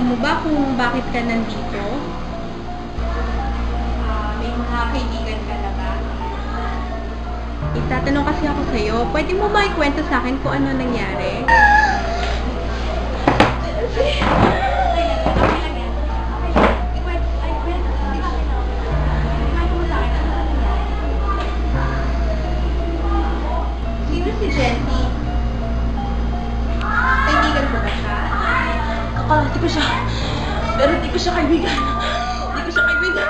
mo ba kung bakit ka nandito? May mga kaibigan ka na ba? Itatanong kasi ako sa'yo, pwede mo ba ikwento sa akin kung ano nangyari? Sino si Jenny? Kaibigan ko ba siya? Kakalati ko siya. Pero hindi ko siya kaibigan. Hindi ko siya kaibigan.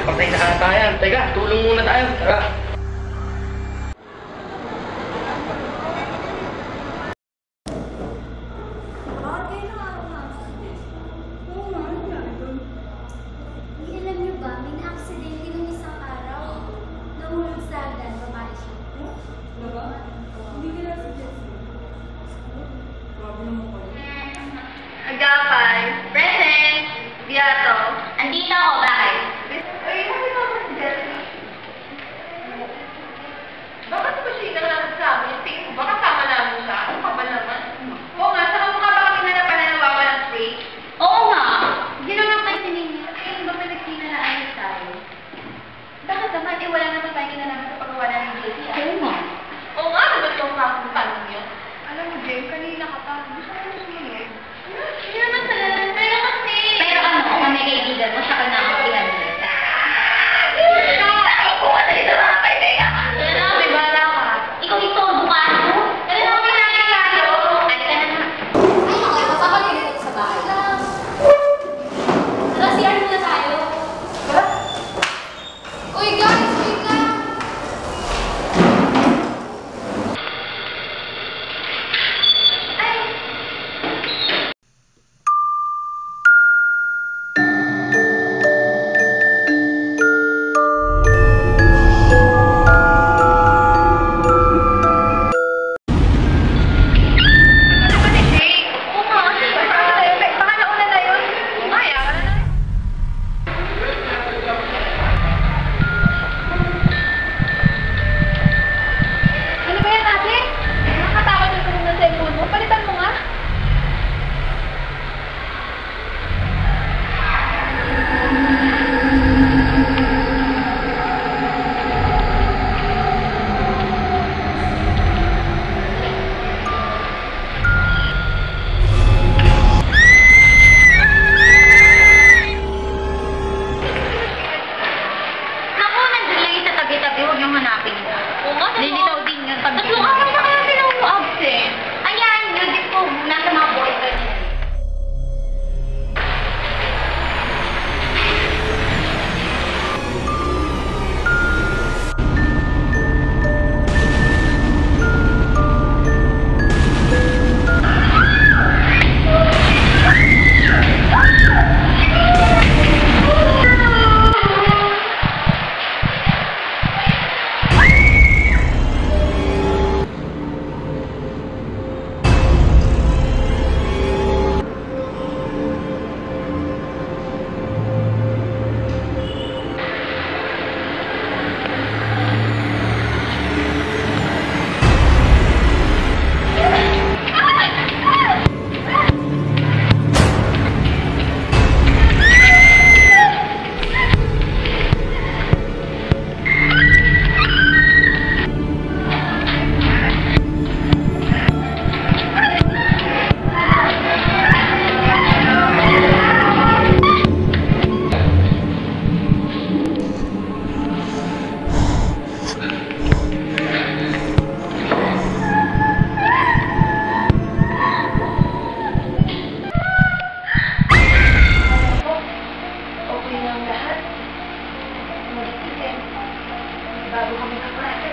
Patay na ata yan. Teka, tulong muna tayo. Tara. Alam niyo ba, may na-aksidente nung isang araw. Nahulog sa hagdan, babae siya. Hindi ka lang suggest. Grabe naman ko. Agapay, present, Biato. Andito ako, bakit? Ay, bakit ako si Jessie? Bakit ba siya nagsasabi? Tingin mo, baka tama namin siya? Ano ka ba naman? Oo nga, saka mukha ba kami nanapan na nawawalan free? Oo nga. Hindi naman kayo siningin. Ayun ba may nagsinalaayos tayo? Bakit naman? Eh, wala naman tayo kinalaman sa pagkawala ng Jessie. Oo nga. Oo nga, ano ba itong kakuntan niyo? Alam mo, Jem, kanina ka pa. Gusto mo na sumingin? Hindi naman talaga. Pero kasi... Pero ano, kung may kaibigan mo, saka na ako pinansin. Ako ka tayo sa mga kaibigan. Ano na, may bala ka. Ikaw ito, bukas mo. Ano na, may nangyayari. Ano ka na na? Ay, okay. Magkakalit dito sa bahay. Tara, CR muna tayo. Uy, guys! Wait lang! Ano ba yan, ate? Nakakatakot yung tulong ng cellphone mo. Palitan mo nga. Naku, nandun lang yung sa tabi-tabi. Huwag niyong hanapin yun. Oo nga, lilitaw din yun. Tatlong araw na kaya tinawag mo absent. Ayan, yun din po. Nasa mga boyfriend niya. Okay na ang lahat. Ngunit kasi, bago kami kapag.